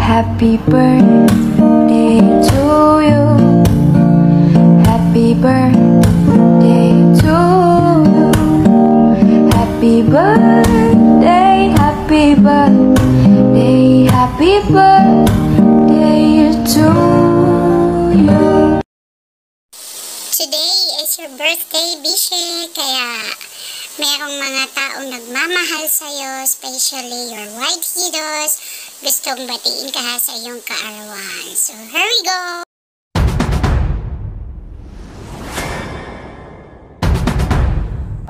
Happy birthday to you. Happy birthday to you. Happy birthday, happy birthday, happy birthday to you. Today is your birthday, Bishi, kaya merong mga taong nagmamahal sa'yo, especially your white heroes. Gustong batiin ka sa iyong kaarawan. So, here we go!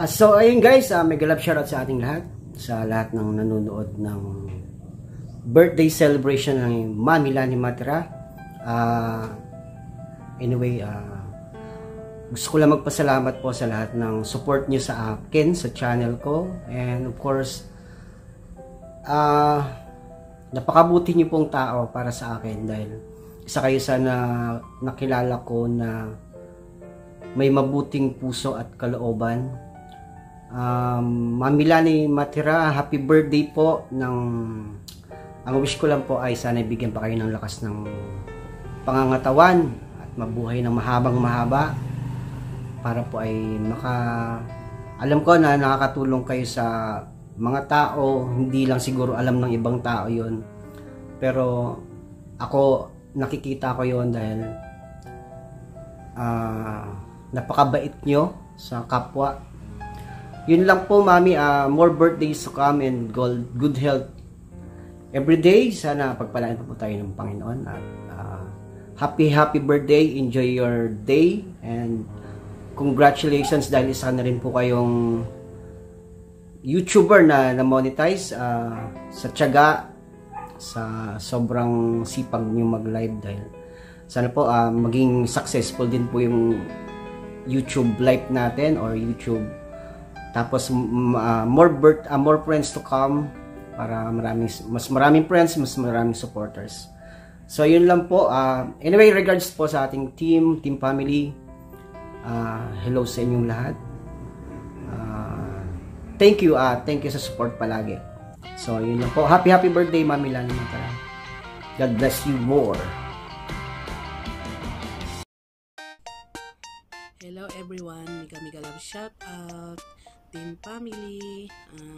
So, ayun guys, mega love shoutout sa ating lahat. Sa lahat ng nanonood ng birthday celebration ng Mami Lani Matera. Anyway, gusto ko lang magpasalamat po sa lahat ng support nyo sa akin, sa channel ko. And of course, napakabuti nyo pong tao para sa akin dahil isa kayo sa nakilala ko na may mabuting puso at kalooban. Mami Lani Matera, happy birthday po. Ang wish ko lang po ay sana ibigyan pa kayo ng lakas ng pangangatawan at mabuhay ng mahabang mahaba para po ay alam ko na nakakatulong kayo sa mga tao, hindi lang siguro alam ng ibang tao yon, pero ako nakikita ko yon dahil napakabait nyo sa kapwa. Yun lang po Mami, more birthdays to come and good health every day. Sana pagpalain po tayo ng Panginoon at happy birthday, enjoy your day and congratulations dahil isa na rin po kayong YouTuber na monetize sa tiyaga, sa sobrang sipag niyo mag-live dahil sana po maging successful din po yung YouTube live natin or YouTube. Tapos more friends to come para mas maraming friends, mas maraming supporters. So yun lang po. Anyway, regards po sa ating team family. Hello sa inyong lahat. Thank you sa support palagi. So yun lang po. Happy birthday Mami Lani Matera. God bless you more. Hello everyone, mega love shout out team family,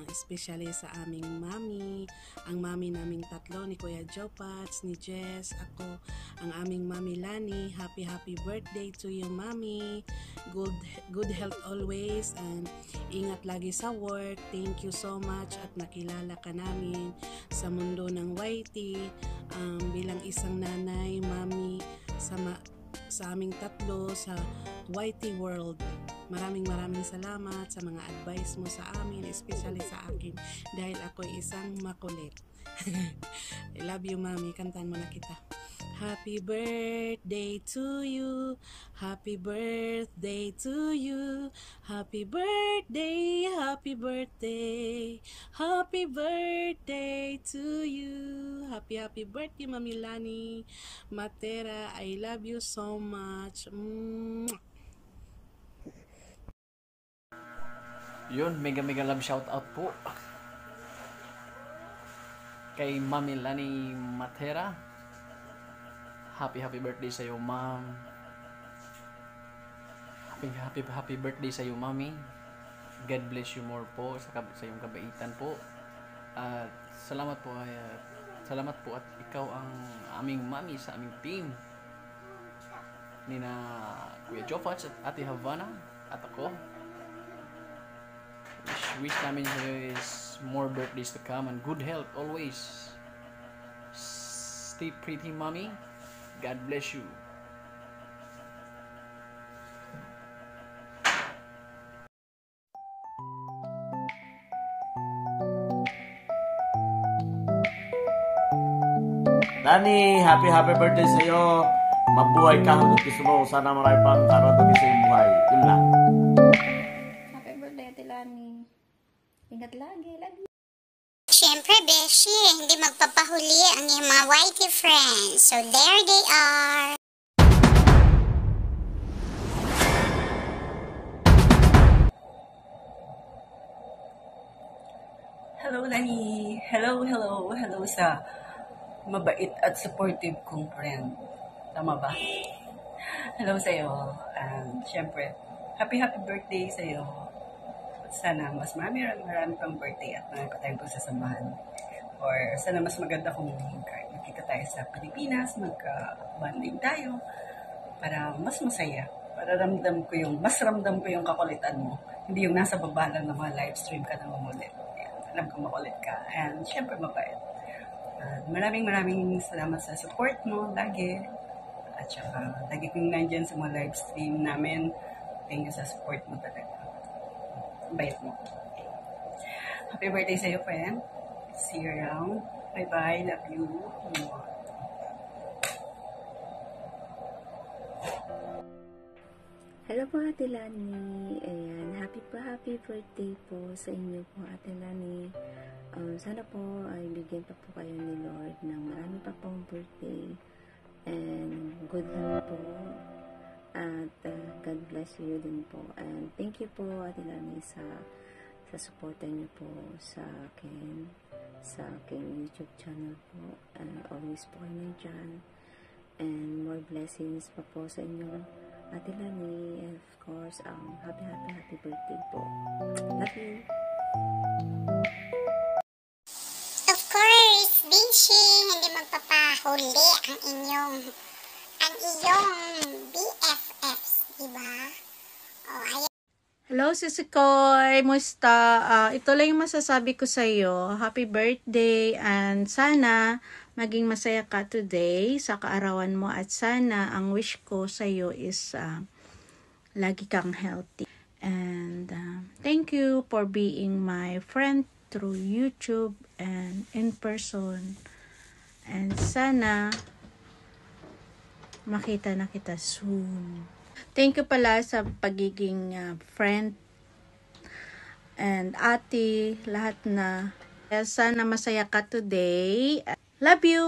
especially sa aming mami, ang mami naming tatlo ni Kuya Jopats, ni Jess, ako, ang aming Mami Lani. Happy birthday to you Mami. Good health always and ingat lagi sa work. Thank you so much at nakilala ka namin sa mundo ng YT bilang isang nanay, mami sa aming tatlo sa YT world. Maraming salamat sa mga advice mo sa amin, especially sa akin dahil ako isang makulit. I love you Mami, kantahan mo na kita. Happy birthday to you, happy birthday to you, happy birthday, happy birthday, happy birthday to you. Happy birthday Mami Lani Matera, I love you so much. Yun, mega love shout out po kay Mami Lani Matera. Happy birthday sa iyo ma'am. Happy birthday sa iyo Mami. God bless you more po sa iyong kabaitan po. At salamat po at ikaw ang aming mami sa aming team ni na Kuya Jofats at Ate Havana at ako. Wish namin sa'yo is more birthdays to come and good health always. Stay pretty Mommy. God bless you. Lani, happy birthday sa'yo. Mabuhay ka hanggang gusto mo. Sana marami pang karanasan sa iyong buhay. Yun lang. Happy birthday, Ate Lani. Ingat lagi. Love you. Siyempre, Beshi, hindi magpapahuli ang iyong mga whitey friends. So, there they are. Hello, Lani. Hello sa mabait at supportive kong friend. Tama ba? Hello sa'yo. Siyempre, happy birthday sa'yo. Sana mas marami pang birthday at marami pa tayong pagsasamahan. Or sana mas maganda kung nakita tayo sa Pilipinas, magka-bonding tayo para mas masaya. Para mas ramdam ko yung kakulitan mo. Hindi yung nasa baba lang ng mga live stream ka na mamulit. Alam ko makulit ka. And syempre mabait. Maraming salamat sa support mo lagi. At saka lagi kong nandyan sa mga live stream namin. Thank you sa support mo talaga. Bait mo. Happy birthday sa'yo, friend. See you around. Bye-bye. Love you. Hello po, Ate Lani. Ayan, happy birthday po sa inyo po, Ate Lani. Sana po ay bigyan pa po kayo ni Lord ng marami pa pong birthday and good health po. At God bless you din po. And thank you po, Ate Lani, sa suporta niyo po sa aking YouTube channel po. And always po kayo nandyan. And more blessings pa po sa inyo, Ate Lani, and of course, happy birthday po. Love you. Of course, Vinci, hindi magpapahuli ang iyong BFFs, diba? Ayan. Hello, Sisi Koy! Musta? Ito lang yung masasabi ko sa iyo. Happy birthday and sana maging masaya ka today sa kaarawan mo at sana ang wish ko sa iyo is lagi kang healthy. And thank you for being my friend through YouTube and in person. And sana makita na kita soon. Thank you pala sa pagiging friend and ate, lahat na. Sana masaya ka today. Love you!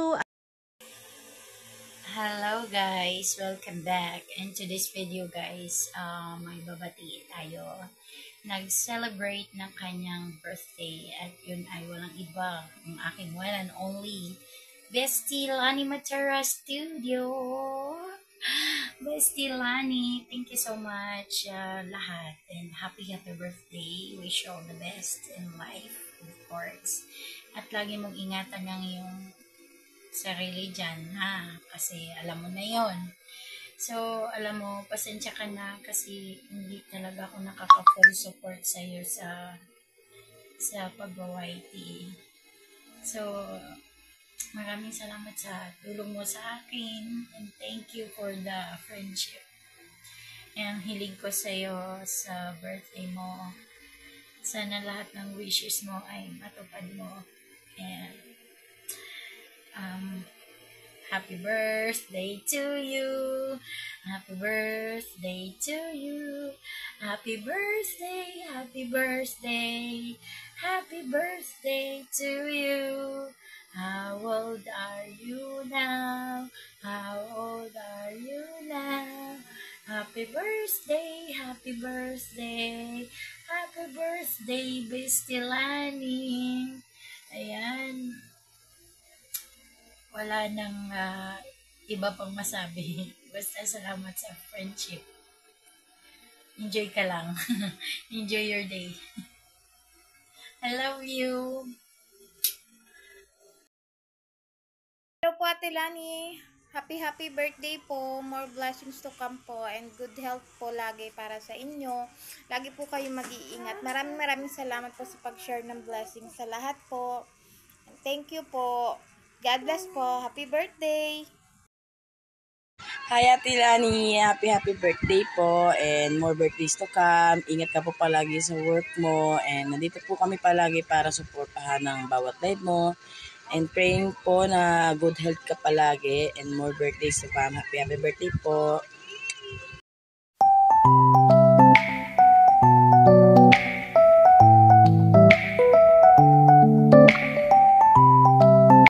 Hello guys! Welcome back. And to this video guys, may babati tayo. Nag-celebrate ng kanyang birthday at yun ay walang iba, ang aking one and only Bestie Lani Matera Studio. Bestie Lani, thank you so much lahat and happy birthday. Wish you all the best in life, of course. At lagi mong ingatan ng iyong sarili dyan, ha? Kasi alam mo na yon. So, alam mo, pasensya ka na kasi hindi talaga ako nakaka-full support sa iyo sa pag-YT. So, maraming salamat sa tulong mo sa akin and thank you for the friendship. And hiling ko sa iyo sa birthday mo. Sana lahat ng wishes mo ay matupad mo. And happy birthday to you. Happy birthday to you. Happy birthday, happy birthday. Happy birthday to you. How old are you now? How old are you now? Happy birthday, happy birthday. Happy birthday, Bestie Lani. Ayan. Wala nang iba pang masabi. Basta salamat sa friendship. Enjoy ka lang. Enjoy your day. I love you. Hello po, Ate Lani. Happy birthday po. More blessings to come po and good health po lagi para sa inyo. Lagi po kayo mag-iingat. Maraming salamat po sa pag-share ng blessings sa lahat po. And thank you po. God bless po. Happy birthday. Hi Ate Lani, happy birthday po and more birthdays to come. Ingat ka po palagi sa work mo and nandito po kami palagi para suportahan ng bawat live mo. And praying po na good health ka palagi and more birthdays to come. Happy birthday po.